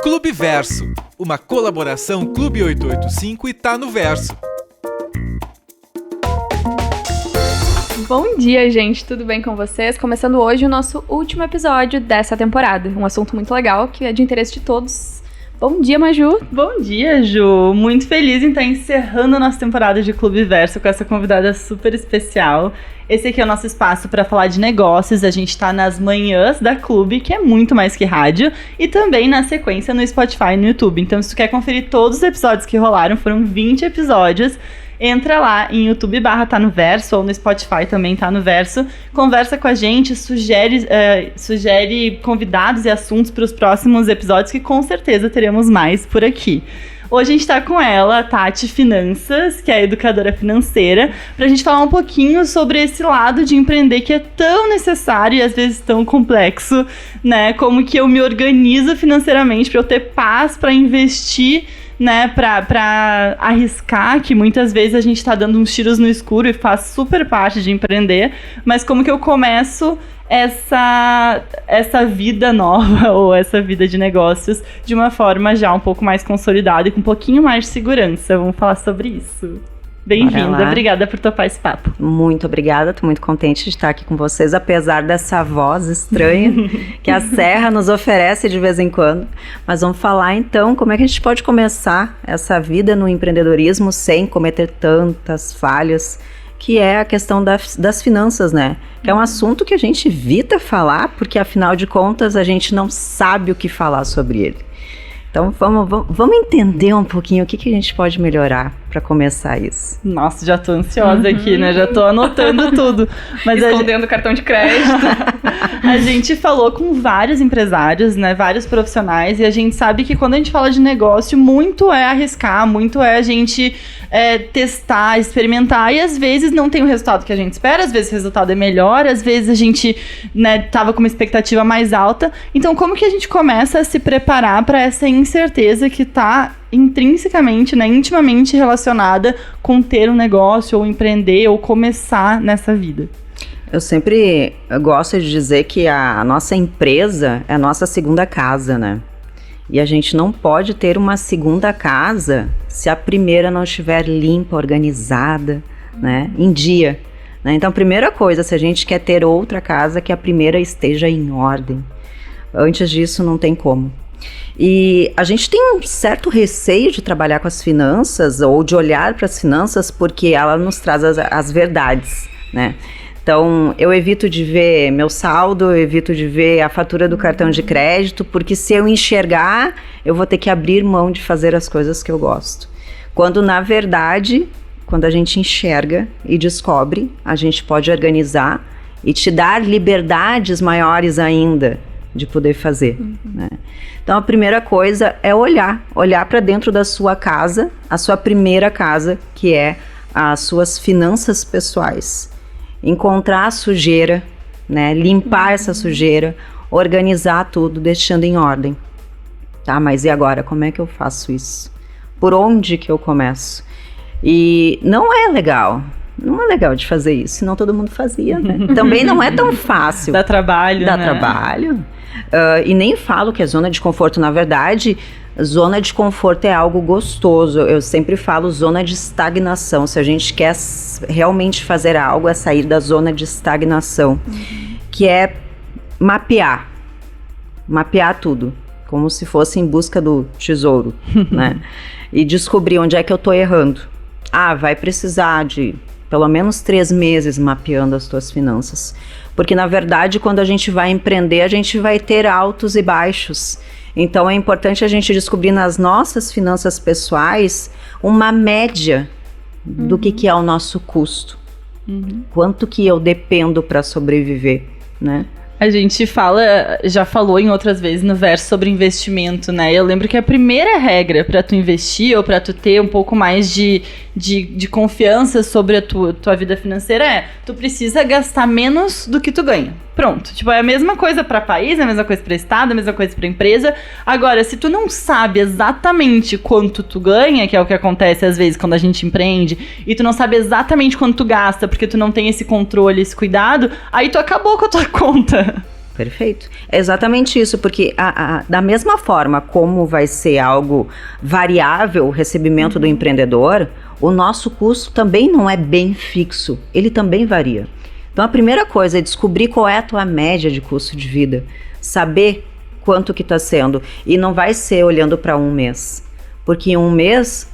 Clube Verso, uma colaboração Clube 885 e Tá no Verso. Bom dia, gente, tudo bem com vocês? Começando hoje o nosso último episódio dessa temporada. Um assunto muito legal que é de interesse de todos. Bom dia, Maju. Bom dia, Ju. Muito feliz em estar encerrando a nossa temporada de Clube Verso com essa convidada super especial. Esse aqui é o nosso espaço para falar de negócios. A gente está nas manhãs da Clube, que é muito mais que rádio, e também na sequência no Spotify e no YouTube. Então, se tu quer conferir todos os episódios que rolaram, foram 20 episódios, entra lá em YouTube /Tá no Verso, ou no Spotify também Tá no Verso. Conversa com a gente, sugere convidados e assuntos para os próximos episódios, que com certeza teremos mais por aqui. Hoje a gente está com ela, a Tati Finanças, que é educadora financeira, para a gente falar um pouquinho sobre esse lado de empreender que é tão necessário e às vezes tão complexo, né? Como que eu me organizo financeiramente para eu ter paz para investir, né, pra arriscar, que muitas vezes a gente tá dando uns tiros no escuro e faz super parte de empreender, mas como que eu começo essa vida nova ou essa vida de negócios de uma forma já um pouco mais consolidada e com um pouquinho mais de segurança. Vamos falar sobre isso. Bem-vinda, obrigada por topar esse papo. Muito obrigada, tô muito contente de estar aqui com vocês, apesar dessa voz estranha que a Serra nos oferece de vez em quando. Mas vamos falar então como é que a gente pode começar essa vida no empreendedorismo sem cometer tantas falhas, que é a questão das finanças, né? Que é um assunto que a gente evita falar, porque afinal de contas a gente não sabe o que falar sobre ele. Então vamos entender um pouquinho o que a gente pode melhorar para começar isso. Nossa, já tô ansiosa aqui, né? Já tô anotando tudo. Mas escondendo o cartão de crédito. A gente falou com vários empresários, né? Vários profissionais, e a gente sabe que quando a gente fala de negócio, muito é arriscar, muito é a gente testar, experimentar, e às vezes não tem o resultado que a gente espera, às vezes o resultado é melhor, às vezes a gente, né, tava com uma expectativa mais alta. Então, como que a gente começa a se preparar para essa incerteza que tá intrinsecamente, né, intimamente relacionada com ter um negócio, ou empreender, ou começar nessa vida? Eu sempre gosto de dizer que a nossa empresa é a nossa segunda casa, né? E a gente não pode ter uma segunda casa se a primeira não estiver limpa, organizada, né, em dia, né? Então, primeira coisa, se a gente quer ter outra casa, que a primeira esteja em ordem. Antes disso, não tem como. E a gente tem um certo receio de trabalhar com as finanças ou de olhar para as finanças porque ela nos traz as verdades, né? Então, eu evito de ver meu saldo, eu evito de ver a fatura do cartão de crédito, porque se eu enxergar, eu vou ter que abrir mão de fazer as coisas que eu gosto. Quando, na verdade, quando a gente enxerga e descobre, a gente pode organizar e te dar liberdades maiores ainda de poder fazer, né? Então, a primeira coisa é olhar para dentro da sua casa, a sua primeira casa, que é as suas finanças pessoais. Encontrar a sujeira, né? Limpar essa sujeira, organizar tudo, deixando em ordem. Tá, mas e agora? Como é que eu faço isso? Por onde que eu começo? E não é legal de fazer isso, senão todo mundo fazia, né? Também não é tão fácil. Dá trabalho, Dá né? trabalho. E nem falo que é zona de conforto. Na verdade, zona de conforto é algo gostoso. Eu sempre falo zona de estagnação. Se a gente quer realmente fazer algo, é sair da zona de estagnação, que é mapear tudo, como se fosse em busca do tesouro, né? E descobrir onde é que eu tô errando. Vai precisar de pelo menos 3 meses mapeando as tuas finanças. Porque, na verdade, quando a gente vai empreender, a gente vai ter altos e baixos. Então, é importante a gente descobrir nas nossas finanças pessoais uma média do que é o nosso custo. Quanto que eu dependo para sobreviver, né? A gente já falou em outras vezes no verso sobre investimento, né? Eu lembro que a primeira regra para tu investir ou para tu ter um pouco mais de confiança sobre a tua vida financeira é: tu precisa gastar menos do que tu ganha. Pronto. Tipo, é a mesma coisa para país, é a mesma coisa para estado, é a mesma coisa para empresa. Agora, se tu não sabe exatamente quanto tu ganha, que é o que acontece às vezes quando a gente empreende, e tu não sabe exatamente quanto tu gasta, porque tu não tem esse controle, esse cuidado, aí tu acabou com a tua conta. Perfeito. É exatamente isso, porque da mesma forma como vai ser algo variável o recebimento do empreendedor, o nosso custo também não é bem fixo, ele também varia. Então a primeira coisa é descobrir qual é a tua média de custo de vida, saber quanto que está sendo, e não vai ser olhando para um mês, porque em um mês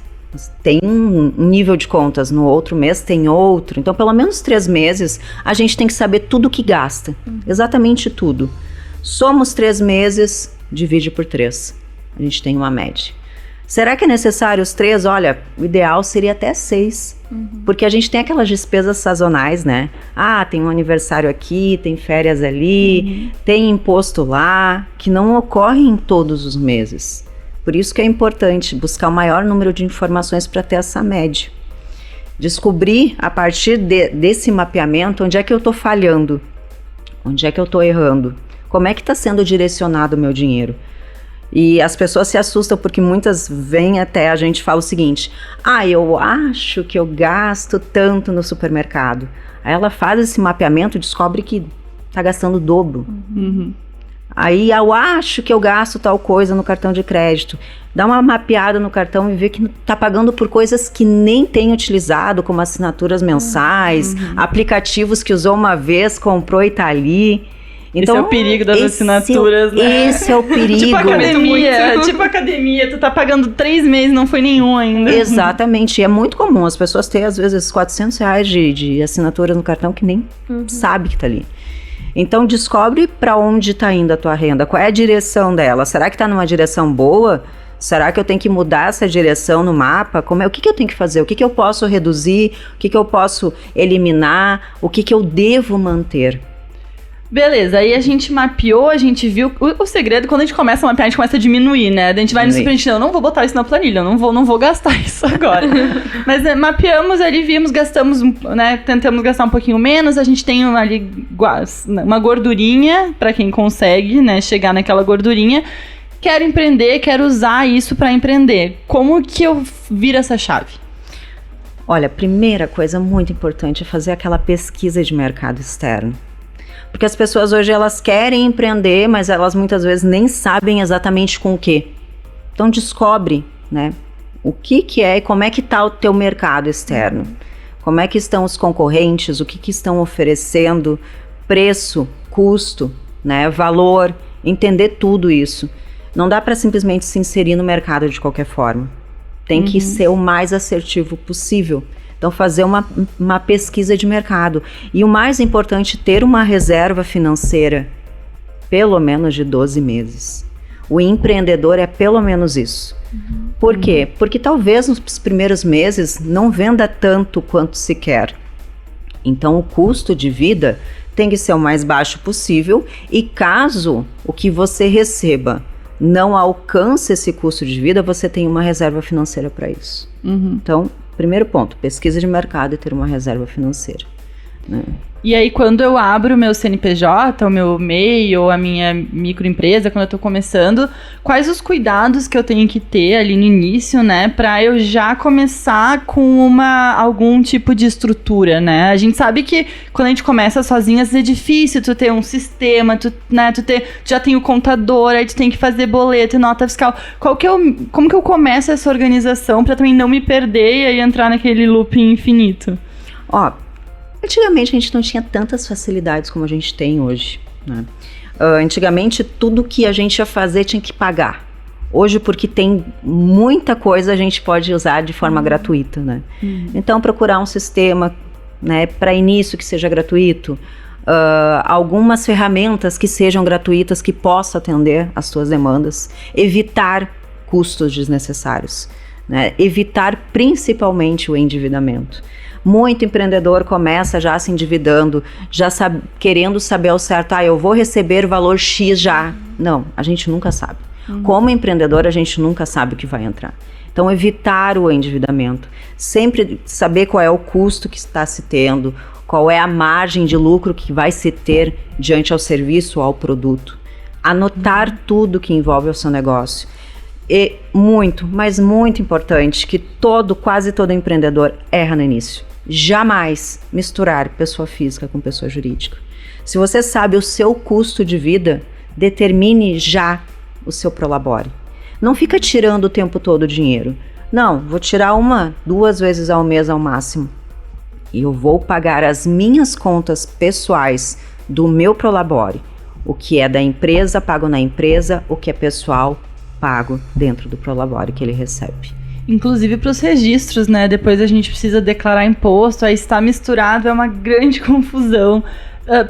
tem um nível de contas, no outro mês tem outro. Então, pelo menos 3 meses, a gente tem que saber tudo que gasta. Exatamente tudo. Somos 3 meses, divide por 3. A gente tem uma média. Será que é necessário os 3? Olha, o ideal seria até 6. Porque a gente tem aquelas despesas sazonais, né? Ah, tem um aniversário aqui, tem férias ali, tem imposto lá, que não ocorre em todos os meses. Por isso que é importante buscar o maior número de informações para ter essa média. Descobrir, a partir desse mapeamento, onde é que eu estou falhando, onde é que eu estou errando, como é que está sendo direcionado o meu dinheiro. E as pessoas se assustam porque muitas vêm até a gente e falam o seguinte: eu acho que eu gasto tanto no supermercado. Aí ela faz esse mapeamento e descobre que está gastando o dobro. Aí eu acho que eu gasto tal coisa no cartão de crédito. Dá uma mapeada no cartão e vê que está pagando por coisas que nem tem utilizado, como assinaturas mensais, aplicativos que usou uma vez, comprou e está ali. Então, esse é o perigo das assinaturas, né? Esse é o perigo. Tipo academia, tu tá pagando 3 meses, não foi nenhum ainda. Exatamente, e é muito comum as pessoas terem às vezes R$400 de assinatura no cartão que nem sabe que tá ali. Então descobre para onde está indo a tua renda, qual é a direção dela. Será que está numa direção boa? Será que eu tenho que mudar essa direção no mapa? O que eu tenho que fazer? O que eu posso reduzir? O que eu posso eliminar? O que eu devo manter? Beleza, aí a gente mapeou, a gente viu. O segredo, quando a gente começa a mapear, a gente começa a diminuir, né? A gente vai no supermercado, eu não vou botar isso na planilha, eu não vou gastar isso agora. Mas mapeamos ali, vimos, gastamos, né? Tentamos gastar um pouquinho menos, a gente tem ali uma gordurinha, pra quem consegue, né? Chegar naquela gordurinha. Quero empreender, quero usar isso pra empreender. Como que eu viro essa chave? Olha, a primeira coisa muito importante é fazer aquela pesquisa de mercado externo. Porque as pessoas hoje, elas querem empreender, mas elas muitas vezes nem sabem exatamente com o quê. Então descobre, né, o que é e como é que está o teu mercado externo. Como é que estão os concorrentes, o que estão oferecendo, preço, custo, né, valor, entender tudo isso. Não dá para simplesmente se inserir no mercado de qualquer forma. Tem que ser o mais assertivo possível. Então, fazer uma pesquisa de mercado. E o mais importante, ter uma reserva financeira, pelo menos de 12 meses. O empreendedor é pelo menos isso. Por quê? Porque talvez nos primeiros meses não venda tanto quanto se quer. Então, o custo de vida tem que ser o mais baixo possível. E caso o que você receba não alcance esse custo de vida, você tem uma reserva financeira para isso. Então, primeiro ponto, pesquisa de mercado e ter uma reserva financeira, né? E aí, quando eu abro o meu CNPJ, o meu MEI ou a minha microempresa, quando eu tô começando, quais os cuidados que eu tenho que ter ali no início, né? Pra eu já começar com algum tipo de estrutura, né? A gente sabe que quando a gente começa sozinho, às vezes é difícil tu ter um sistema, tu já tem o contador, aí tu tem que fazer boleto e nota fiscal. Como que eu começo essa organização pra também não me perder e aí entrar naquele looping infinito? Antigamente a gente não tinha tantas facilidades como a gente tem hoje, né? Antigamente tudo que a gente ia fazer tinha que pagar. Hoje, porque tem muita coisa, a gente pode usar de forma gratuita, né? Então procurar um sistema, né, para início que seja gratuito, algumas ferramentas que sejam gratuitas, que possam atender as suas demandas, evitar custos desnecessários, né? Evitar principalmente o endividamento. Muito empreendedor começa já se endividando, já querendo saber ao certo, eu vou receber valor X já. Não, a gente nunca sabe. Como empreendedor, a gente nunca sabe o que vai entrar. Então, evitar o endividamento. Sempre saber qual é o custo que está se tendo, qual é a margem de lucro que vai se ter diante ao serviço ou ao produto. Anotar tudo que envolve o seu negócio. E muito, mas muito importante, que quase todo empreendedor erra no início. Jamais misturar pessoa física com pessoa jurídica. Se você sabe o seu custo de vida, determine já o seu Prolabore. Não fica tirando o tempo todo o dinheiro. Não, vou tirar 1, 2 vezes ao mês ao máximo. E eu vou pagar as minhas contas pessoais do meu Prolabore. O que é da empresa, pago na empresa. O que é pessoal, pago dentro do Prolabore que ele recebe. Inclusive para os registros, né? Depois a gente precisa declarar imposto, aí está misturado, é uma grande confusão.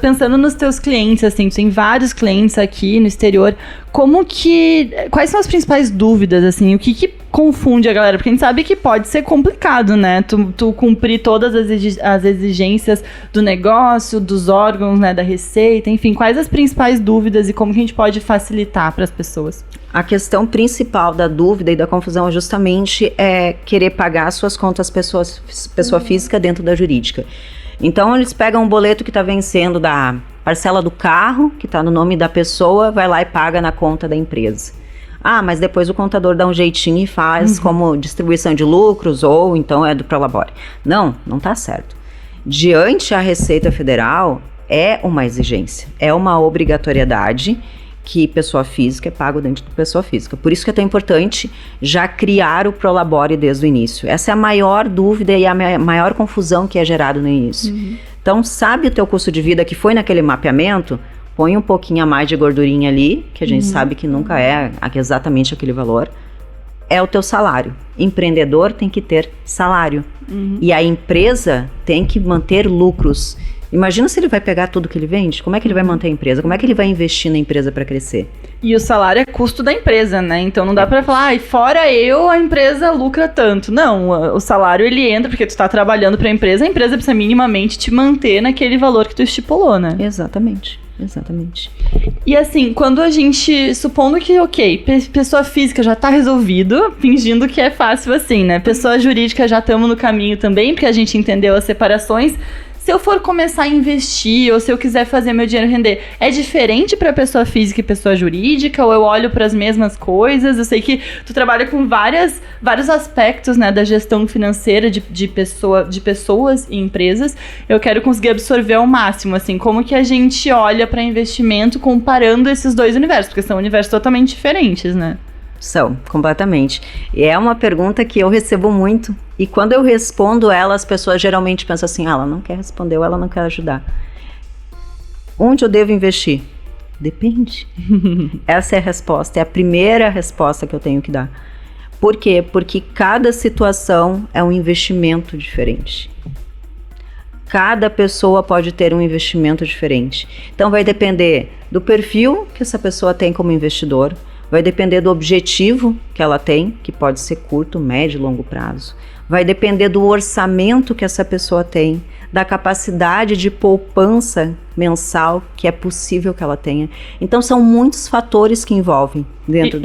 Pensando nos teus clientes, assim, tu tem vários clientes aqui no exterior, quais são as principais dúvidas, assim, o que confunde a galera? Porque a gente sabe que pode ser complicado, né, tu cumprir todas as exigências do negócio, dos órgãos, né, da receita, enfim, quais as principais dúvidas e como que a gente pode facilitar para as pessoas? A questão principal da dúvida e da confusão é justamente querer pagar suas contas pessoa física dentro da jurídica. Então, eles pegam um boleto que está vencendo da parcela do carro, que está no nome da pessoa, vai lá e paga na conta da empresa. Ah, mas depois o contador dá um jeitinho e faz como distribuição de lucros, ou então é do Prolabore. Não está certo. Diante a Receita Federal, é uma exigência, é uma obrigatoriedade que pessoa física é pago dentro de pessoa física. Por isso que é tão importante já criar o Prolabore desde o início. Essa é a maior dúvida e a maior confusão que é gerada no início. Então, sabe o teu custo de vida que foi naquele mapeamento? Põe um pouquinho a mais de gordurinha ali, que a gente sabe que nunca é exatamente aquele valor. É o teu salário. Empreendedor tem que ter salário. E a empresa tem que manter lucros. Imagina se ele vai pegar tudo que ele vende, como é que ele vai manter a empresa? Como é que ele vai investir na empresa para crescer? E o salário é custo da empresa, né? Então não dá para falar, e fora a empresa lucra tanto. Não, o salário ele entra porque tu tá trabalhando para a empresa precisa minimamente te manter naquele valor que tu estipulou, né? Exatamente. E assim, quando a gente, supondo que, pessoa física já tá resolvido, fingindo que é fácil assim, né? Pessoa jurídica já estamos no caminho também, porque a gente entendeu as separações. Se eu for começar a investir ou se eu quiser fazer meu dinheiro render, é diferente para pessoa física e pessoa jurídica? Ou eu olho para as mesmas coisas? Eu sei que tu trabalha com vários aspectos, né, da gestão financeira de pessoas e empresas. Eu quero conseguir absorver ao máximo, assim, como que a gente olha para investimento comparando esses dois universos, porque são universos totalmente diferentes, né? São, completamente. E é uma pergunta que eu recebo muito. E quando eu respondo ela, as pessoas geralmente pensam assim, ela não quer responder ou ela não quer ajudar. Onde eu devo investir? Depende. Essa é a resposta, é a primeira resposta que eu tenho que dar. Por quê? Porque cada situação é um investimento diferente. Cada pessoa pode ter um investimento diferente. Então vai depender do perfil que essa pessoa tem como investidor, vai depender do objetivo que ela tem, que pode ser curto, médio, longo prazo. Vai depender do orçamento que essa pessoa tem, da capacidade de poupança mensal que é possível que ela tenha. Então, são muitos fatores que envolvem dentro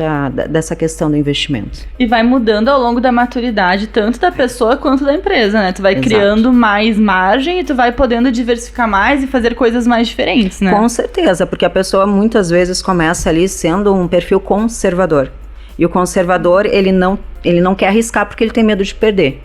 dessa questão do investimento. E vai mudando ao longo da maturidade, tanto da pessoa quanto da empresa, né? Tu vai criando mais margem e tu vai podendo diversificar mais e fazer coisas mais diferentes, né? Com certeza, porque a pessoa muitas vezes começa ali sendo um perfil conservador. E o conservador, ele não quer arriscar porque ele tem medo de perder.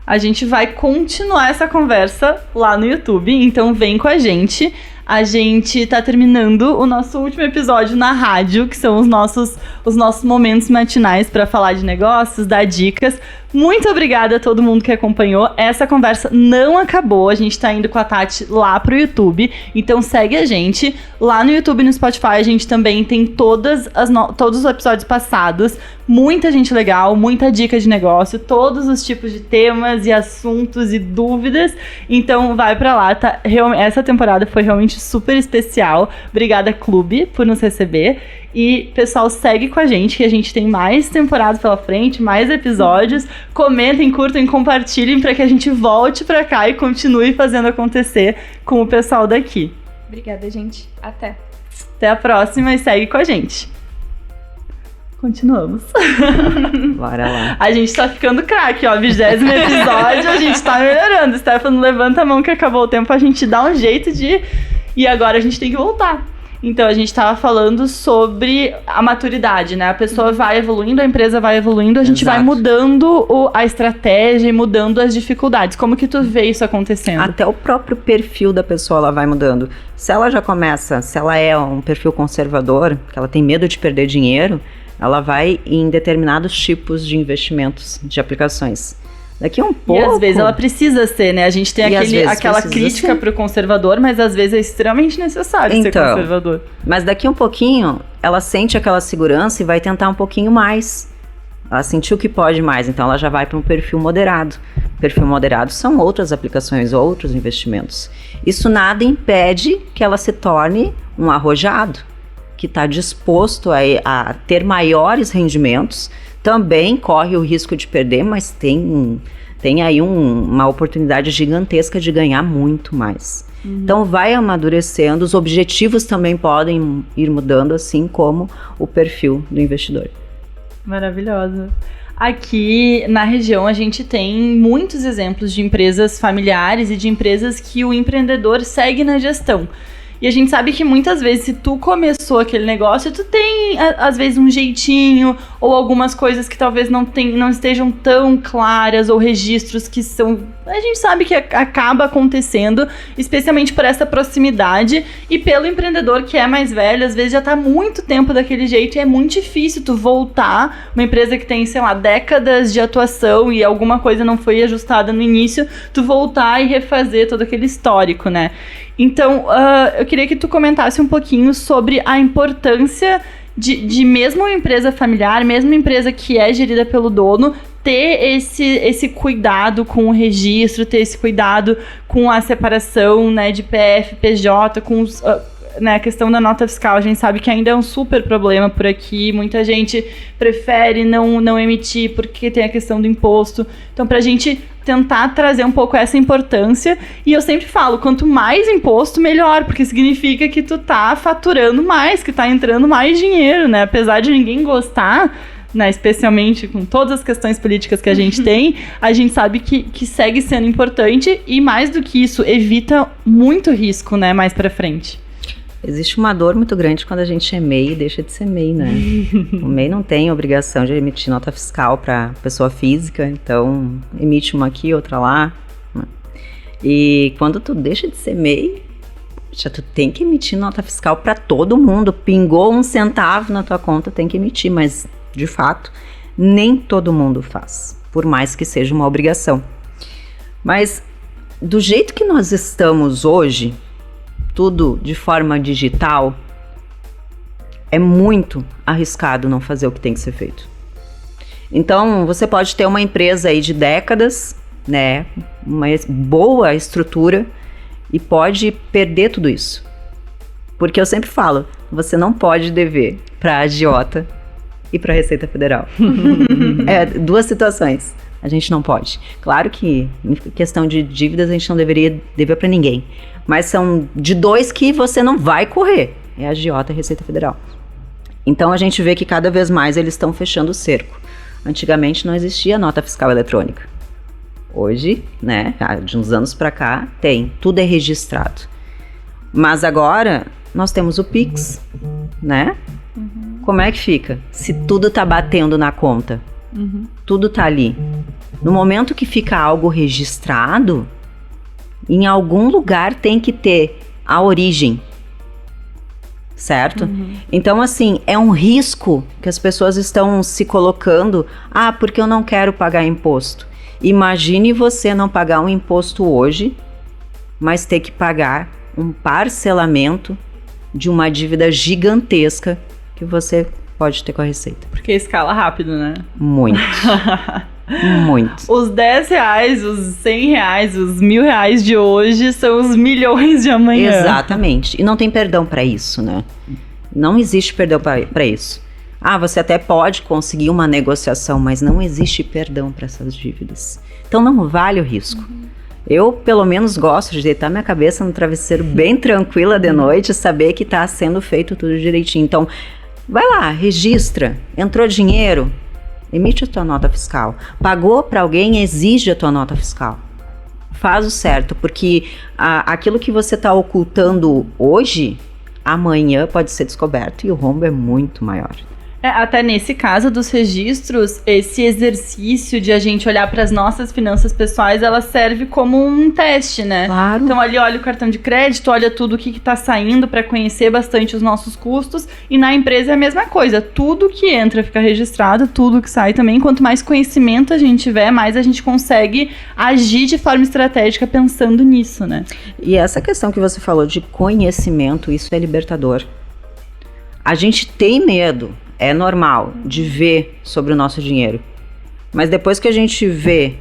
A gente vai continuar essa conversa lá no YouTube, então vem com a gente. A gente tá terminando o nosso último episódio na rádio, que são os nossos momentos matinais para falar de negócios, dar dicas. Muito obrigada a todo mundo que acompanhou. Essa conversa não acabou. A gente tá indo com a Tati lá pro YouTube. Então segue a gente. Lá no YouTube e no Spotify a gente também tem todos os episódios passados. Muita gente legal, muita dica de negócio, todos os tipos de temas e assuntos e dúvidas. Então vai pra lá. Tá? Essa temporada foi realmente super especial. Obrigada, Clube, por nos receber. E, pessoal, segue com a gente, que a gente tem mais temporadas pela frente, mais episódios. Comentem, curtem, compartilhem para que a gente volte para cá e continue fazendo acontecer com o pessoal daqui. Obrigada, gente. Até a próxima e segue com a gente. Continuamos. Bora lá. A gente tá ficando craque, ó. 20º episódio, a gente tá melhorando. Stefano, levanta a mão que acabou o tempo, a gente dá um jeito de... E agora a gente tem que voltar. Então, a gente estava falando sobre a maturidade, né? A pessoa vai evoluindo, a empresa vai evoluindo, a gente vai mudando a estratégia e mudando as dificuldades. Como que tu vê isso acontecendo? Até o próprio perfil da pessoa, ela vai mudando. Se ela já começa, se ela é um perfil conservador, que ela tem medo de perder dinheiro, ela vai em determinados tipos de investimentos, de aplicações. Daqui a um pouco... E às vezes ela precisa ser, né? A gente tem aquela crítica pro conservador, mas às vezes é extremamente necessário ser conservador. Mas daqui a um pouquinho, ela sente aquela segurança e vai tentar um pouquinho mais. Ela sentiu que pode mais, então ela já vai para um perfil moderado. Perfil moderado são outras aplicações, outros investimentos. Isso nada impede que ela se torne um arrojado, que está disposto a ter maiores rendimentos. Também corre o risco de perder, mas tem aí uma oportunidade gigantesca de ganhar muito mais. Então vai amadurecendo, os objetivos também podem ir mudando, assim como o perfil do investidor. Maravilhosa. Aqui na região a gente tem muitos exemplos de empresas familiares e de empresas que o empreendedor segue na gestão. E a gente sabe que muitas vezes, se tu começou aquele negócio, tu tem, às vezes, um jeitinho, ou algumas coisas que talvez não estejam tão claras, ou registros que são... A gente sabe que acaba acontecendo, especialmente por essa proximidade, e pelo empreendedor que é mais velho, às vezes já tá há muito tempo daquele jeito, e é muito difícil tu voltar, uma empresa que tem, sei lá, décadas de atuação, e alguma coisa não foi ajustada no início, tu voltar e refazer todo aquele histórico, né? Então, eu queria que tu comentasse um pouquinho sobre a importância de mesmo uma empresa familiar, mesmo uma empresa que é gerida pelo dono, ter esse cuidado com o registro, ter esse cuidado com a separação, né, de PF, PJ, com a questão da nota fiscal. A gente sabe que ainda é um super problema por aqui, muita gente prefere não emitir porque tem a questão do imposto. Então, pra gente tentar trazer um pouco essa importância, e eu sempre falo, quanto mais imposto, melhor, porque significa que tu tá faturando mais, que tá entrando mais dinheiro, né? Apesar de ninguém gostar, né, especialmente com todas as questões políticas que a gente tem, a gente sabe que segue sendo importante, e mais do que isso, evita muito risco, né, mais pra frente. Existe uma dor muito grande quando a gente é MEI e deixa de ser MEI, né? O MEI não tem obrigação de emitir nota fiscal para pessoa física, então emite uma aqui, outra lá. E quando tu deixa de ser MEI, já tu tem que emitir nota fiscal para todo mundo. Pingou 1 centavo na tua conta, tem que emitir, mas de fato nem todo mundo faz, por mais que seja uma obrigação. Mas do jeito que nós estamos hoje, tudo de forma digital, é muito arriscado não fazer o que tem que ser feito. Então, você pode ter uma empresa aí de décadas, né, uma boa estrutura, e pode perder tudo isso. Porque eu sempre falo, você não pode dever para a agiota e para a Receita Federal. É 2 situações. A gente não pode. Claro que em questão de dívidas a gente não deveria dever para ninguém. Mas são de 2 que você não vai correr. É a agiota e a Receita Federal. Então a gente vê que cada vez mais eles estão fechando o cerco. Antigamente não existia nota fiscal eletrônica. Hoje, né, de uns anos para cá, tem. Tudo é registrado. Mas agora nós temos o Pix, né? Como é que fica? Se tudo tá batendo na conta. Tudo tá ali. No momento que fica algo registrado, em algum lugar tem que ter a origem, certo? Então, assim, é um risco que as pessoas estão se colocando. Ah, porque eu não quero pagar imposto. Imagine você não pagar um imposto hoje, mas ter que pagar um parcelamento de uma dívida gigantesca que você pode ter com a Receita. Porque escala rápido, né? Muito. Muito. Os R$10, os R$100, os R$1.000 de hoje são os milhões de amanhã. Exatamente. E não tem perdão para isso, né? Não existe perdão para isso. Ah, você até pode conseguir uma negociação, mas não existe perdão para essas dívidas. Então não vale o risco. Eu, pelo menos, gosto de deitar minha cabeça no travesseiro bem tranquila de noite e saber que está sendo feito tudo direitinho. Então, vai lá, registra. Entrou dinheiro, emite a tua nota fiscal. Pagou para alguém, exige a tua nota fiscal. Faz o certo, porque aquilo que você está ocultando hoje, amanhã pode ser descoberto e o rombo é muito maior. Até nesse caso dos registros, esse exercício de a gente olhar para as nossas finanças pessoais, ela serve como um teste, né? Claro. Então ali olha o cartão de crédito, olha tudo o que está saindo para conhecer bastante os nossos custos, e na empresa é a mesma coisa, tudo que entra fica registrado, tudo que sai também. Quanto mais conhecimento a gente tiver, mais a gente consegue agir de forma estratégica pensando nisso, né? E essa questão que você falou de conhecimento, isso é libertador. A gente tem medo, é normal, de ver sobre o nosso dinheiro. Mas depois que a gente vê,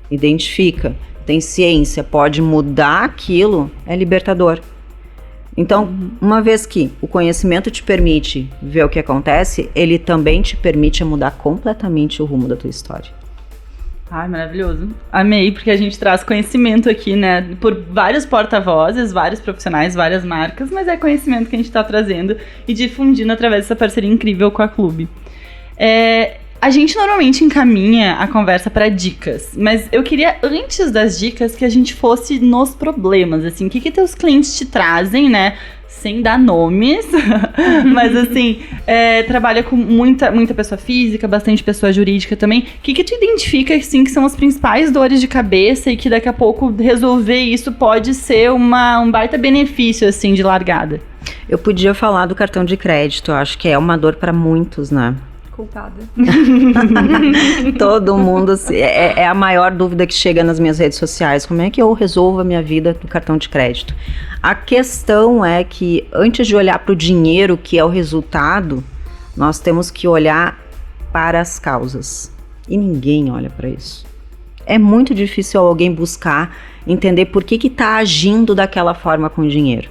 identifica, tem ciência, pode mudar aquilo, é libertador. Então, uma vez que o conhecimento te permite ver o que acontece, ele também te permite mudar completamente o rumo da tua história. Ai, maravilhoso. Amei, porque a gente traz conhecimento aqui, né? Por vários porta-vozes, vários profissionais, várias marcas, mas é conhecimento que a gente tá trazendo e difundindo através dessa parceria incrível com a Clube. A gente normalmente encaminha a conversa para dicas, mas eu queria, antes das dicas, que a gente fosse nos problemas, assim, o que teus clientes te trazem, né? Sem dar nomes, mas assim, trabalha com muita pessoa física, bastante pessoa jurídica também. O que tu identifica, assim, que são as principais dores de cabeça e que daqui a pouco resolver isso pode ser um baita benefício, assim, de largada? Eu podia falar do cartão de crédito, eu acho que é uma dor para muitos, né? Culpada. Todo mundo, é a maior dúvida que chega nas minhas redes sociais, como é que eu resolvo a minha vida do cartão de crédito? A questão é que antes de olhar para o dinheiro, que é o resultado, nós temos que olhar para as causas, e ninguém olha para isso. É muito difícil alguém buscar entender por que está agindo daquela forma com o dinheiro.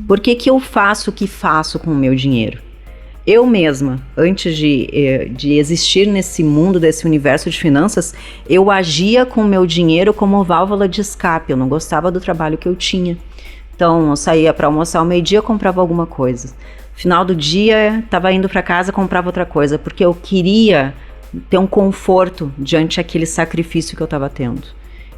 Por que eu faço o que faço com o meu dinheiro? Eu mesma, antes de existir nesse mundo, desse universo de finanças, eu agia com o meu dinheiro como válvula de escape. Eu não gostava do trabalho que eu tinha. Então, eu saía para almoçar ao meio-dia, comprava alguma coisa. Final do dia, estava indo para casa, comprava outra coisa, porque eu queria ter um conforto diante daquele sacrifício que eu estava tendo.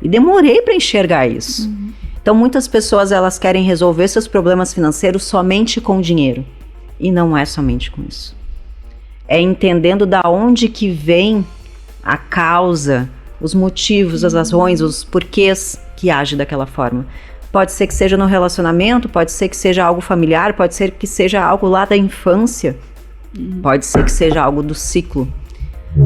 E demorei para enxergar isso. Então, muitas pessoas, elas querem resolver seus problemas financeiros somente com dinheiro. E não é somente com isso. É entendendo da onde que vem a causa, os motivos, as razões, os porquês que age daquela forma. Pode ser que seja no relacionamento, pode ser que seja algo familiar, pode ser que seja algo lá da infância, pode ser que seja algo do ciclo.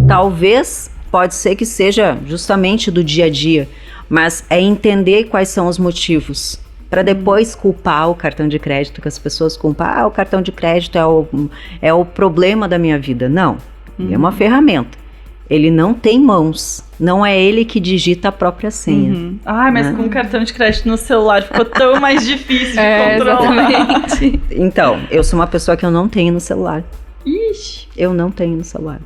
Talvez, pode ser que seja justamente do dia a dia, mas é entender quais são os motivos. Para depois culpar o cartão de crédito, que as pessoas culpam, o cartão de crédito é o problema da minha vida. Não, ele é uma ferramenta. Ele não tem mãos, não é ele que digita a própria senha. Mas com o cartão de crédito no celular ficou tão mais difícil de controlar. Exatamente. Então, eu sou uma pessoa que eu não tenho no celular. Ixi. Eu não tenho no celular.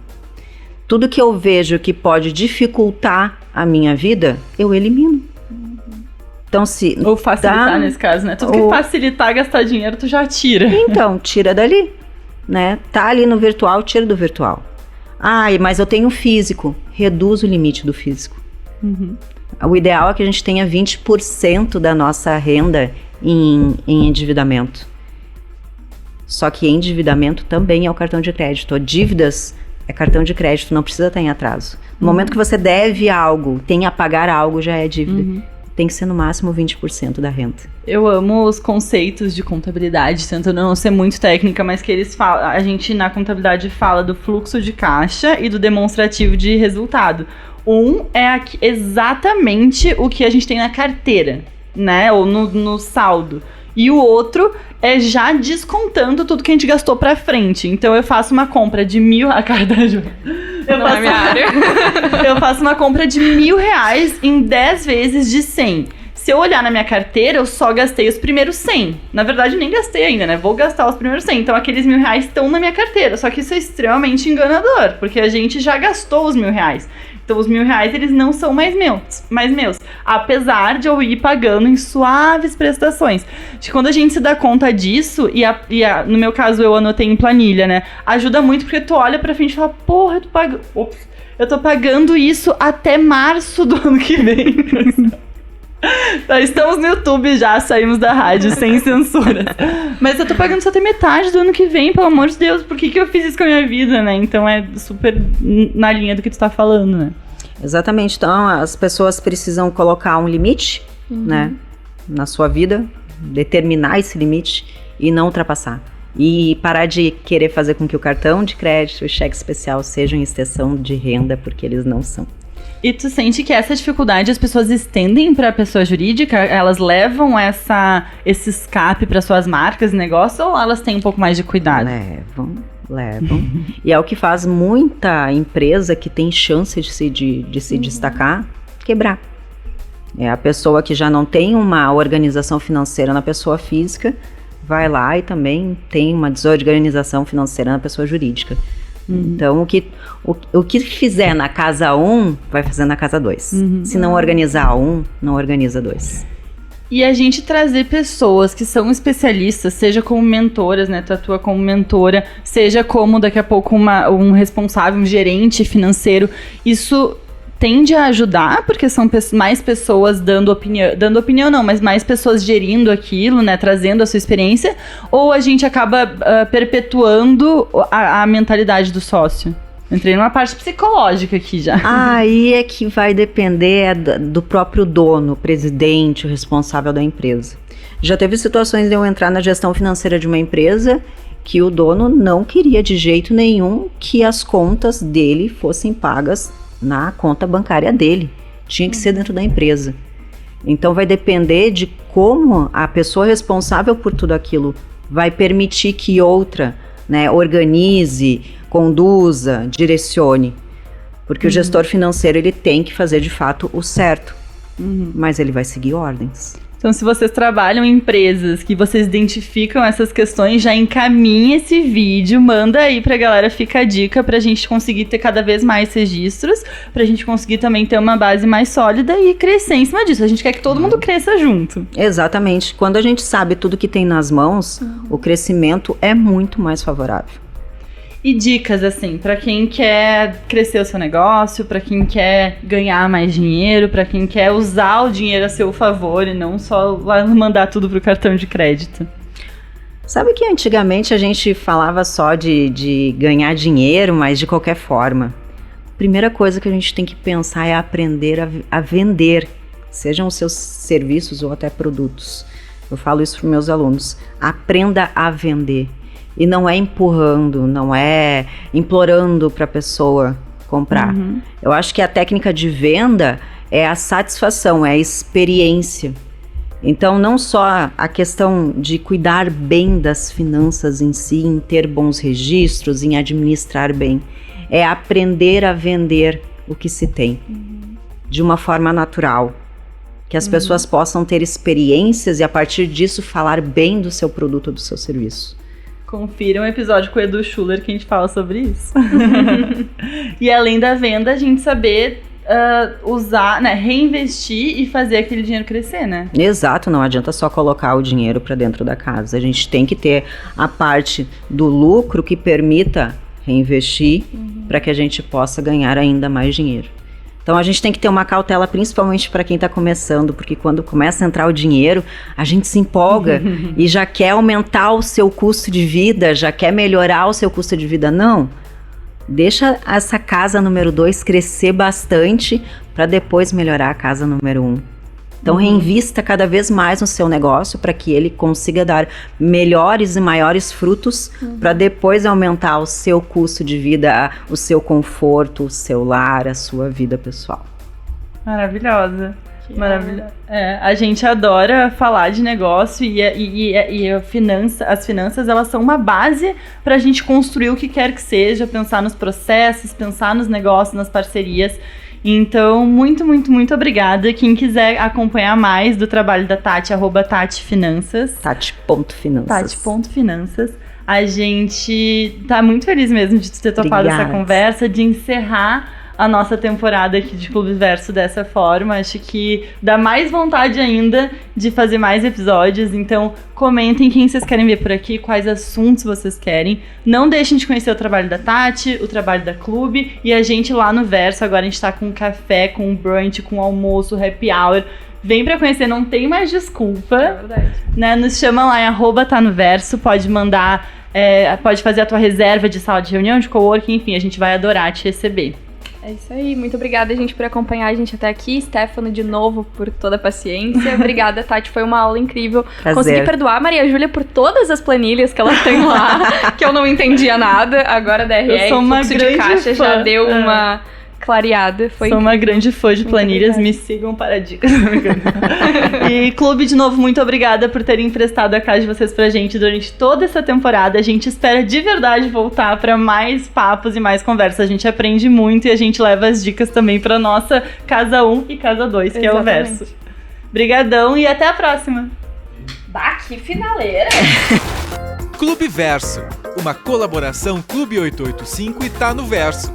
Tudo que eu vejo que pode dificultar a minha vida, eu elimino. Então, ou facilitar nesse caso, né? Tudo que facilitar gastar dinheiro, tu já tira. Então, tira dali, né? Tá ali no virtual, tira do virtual. Mas eu tenho físico. Reduz o limite do físico. O ideal é que a gente tenha 20% da nossa renda em endividamento. Só que endividamento também é o cartão de crédito. Dívidas é cartão de crédito, não precisa estar em atraso. No momento que você deve algo, tem a pagar algo, já é dívida. Tem que ser no máximo 20% da renda. Eu amo os conceitos de contabilidade, tentando não ser muito técnica, mas que eles falam, a gente na contabilidade fala do fluxo de caixa e do demonstrativo de resultado. É exatamente o que a gente tem na carteira, né? Ou no saldo. E o outro é já descontando tudo que a gente gastou pra frente. Então eu faço uma compra de 1.000... A cara da Ju. Eu faço uma compra de R$1.000 em 10 vezes de 100. Se eu olhar na minha carteira, eu só gastei os primeiros 100. Na verdade, nem gastei ainda, né? Vou gastar os primeiros 100. Então aqueles R$1.000 estão na minha carteira. Só que isso é extremamente enganador, porque a gente já gastou os R$1.000. Então, os R$1.000, eles não são mais meus. Apesar de eu ir pagando em suaves prestações. De quando a gente se dá conta disso, no meu caso, eu anotei em planilha, né? Ajuda muito, porque tu olha pra frente e fala, porra, eu tô pagando isso até março do ano que vem. Estamos no YouTube já, saímos da rádio, sem censura. Mas eu tô pagando só até metade do ano que vem, pelo amor de Deus. Por que eu fiz isso com a minha vida, né? Então é super na linha do que tu tá falando, né? Exatamente. Então, as pessoas precisam colocar um limite, né, na sua vida, determinar esse limite e não ultrapassar. E parar de querer fazer com que o cartão de crédito e o cheque especial sejam extensão de renda, porque eles não são. E tu sente que essa dificuldade as pessoas estendem para a pessoa jurídica? Elas levam esse escape para suas marcas e negócios, ou elas têm um pouco mais de cuidado? Levam. E é o que faz muita empresa que tem chance de se destacar, quebrar. É a pessoa que já não tem uma organização financeira na pessoa física, vai lá e também tem uma desorganização financeira na pessoa jurídica. Então, o que fizer na casa 1, vai fazer na casa 2. Se não organizar 1, não organiza 2. E a gente trazer pessoas que são especialistas, seja como mentoras, né? Tu atua como mentora, seja como daqui a pouco um responsável, um gerente financeiro. Isso tende a ajudar, porque são mais pessoas dando opinião não, mas mais pessoas gerindo aquilo, né, trazendo a sua experiência, ou a gente acaba perpetuando a mentalidade do sócio? Entrei numa parte psicológica aqui já. Aí é que vai depender do próprio dono, o presidente, o responsável da empresa. Já teve situações de eu entrar na gestão financeira de uma empresa que o dono não queria de jeito nenhum que as contas dele fossem pagas na conta bancária dele. Tinha que ser dentro da empresa. Então vai depender de como a pessoa responsável por tudo aquilo vai permitir que outra, né, organize, conduza, direcione. Porque o gestor financeiro, ele tem que fazer de fato o certo. Mas ele vai seguir ordens. Então, se vocês trabalham em empresas que vocês identificam essas questões, já encaminhe esse vídeo, manda aí pra galera, fica a dica pra gente conseguir ter cada vez mais registros, pra gente conseguir também ter uma base mais sólida e crescer em cima disso. A gente quer que todo mundo cresça junto. Exatamente. Quando a gente sabe tudo que tem nas mãos, o crescimento é muito mais favorável. E dicas, assim, pra quem quer crescer o seu negócio, pra quem quer ganhar mais dinheiro, pra quem quer usar o dinheiro a seu favor e não só lá mandar tudo pro cartão de crédito. Sabe que antigamente a gente falava só de ganhar dinheiro, mas de qualquer forma. Primeira coisa que a gente tem que pensar é aprender a vender, sejam os seus serviços ou até produtos. Eu falo isso para meus alunos. Aprenda a vender. E não é empurrando, não é implorando para a pessoa comprar. Eu acho que a técnica de venda é a satisfação, é a experiência. Então, não só a questão de cuidar bem das finanças em si, em ter bons registros, em administrar bem. É aprender a vender o que se tem, de uma forma natural. Que as pessoas possam ter experiências e, a partir disso, falar bem do seu produto ou do seu serviço. Confira um episódio com o Edu Schuller que a gente fala sobre isso. E além da venda, a gente saber usar, né, reinvestir e fazer aquele dinheiro crescer, né? Exato, não adianta só colocar o dinheiro para dentro da casa. A gente tem que ter a parte do lucro que permita reinvestir para que a gente possa ganhar ainda mais dinheiro. Então a gente tem que ter uma cautela, principalmente para quem está começando, porque quando começa a entrar o dinheiro, a gente se empolga e já quer aumentar o seu custo de vida, já quer melhorar o seu custo de vida. Não, deixa essa casa número 2 crescer bastante para depois melhorar a casa número 1. Então reinvista cada vez mais no seu negócio para que ele consiga dar melhores e maiores frutos para depois aumentar o seu custo de vida, o seu conforto, o seu lar, a sua vida pessoal. Maravilhosa. Maravilhosa. A gente adora falar de negócio e as finanças, elas são uma base para a gente construir o que quer que seja, pensar nos processos, pensar nos negócios, nas parcerias. Então, muito, muito, muito obrigada. Quem quiser acompanhar mais do trabalho da Tati, @TatiFinanças. Tati.Finanças. Tati.Finanças. A gente tá muito feliz mesmo de ter topado essa conversa, de encerrar a nossa temporada aqui de Clube Verso dessa forma. Acho que dá mais vontade ainda de fazer mais episódios. Então, comentem quem vocês querem ver por aqui, quais assuntos vocês querem. Não deixem de conhecer o trabalho da Tati, o trabalho da Clube e a gente lá no Verso. Agora a gente tá com café, com brunch, com almoço, happy hour. Vem pra conhecer, não tem mais desculpa. É verdade. Né? Nos chama lá em @taNoverso, pode mandar, pode fazer a tua reserva de sala de reunião, de coworking, enfim, a gente vai adorar te receber. É isso aí. Muito obrigada, gente, por acompanhar a gente até aqui. Stefano, de novo, por toda a paciência. Obrigada, Tati. Foi uma aula incrível. Prazer. Consegui perdoar a Maria Júlia por todas as planilhas que ela tem lá, que eu não entendia nada. Agora a DRE, Eu sou uma fluxo de grande caixa, fã. já deu uma clareada. Foi Sou uma grande fã de Muito planilhas, obrigada. me sigam para dicas. E Clube, de novo, muito obrigada por terem emprestado a casa de vocês pra gente durante toda essa temporada. A gente espera de verdade voltar para mais papos e mais conversas. A gente aprende muito e a gente leva as dicas também pra nossa casa 1 e casa 2, que é o Exatamente. Verso. Brigadão e até a próxima! Bah, que finaleira! Clube Verso, uma colaboração Clube 885 e Tá no Verso.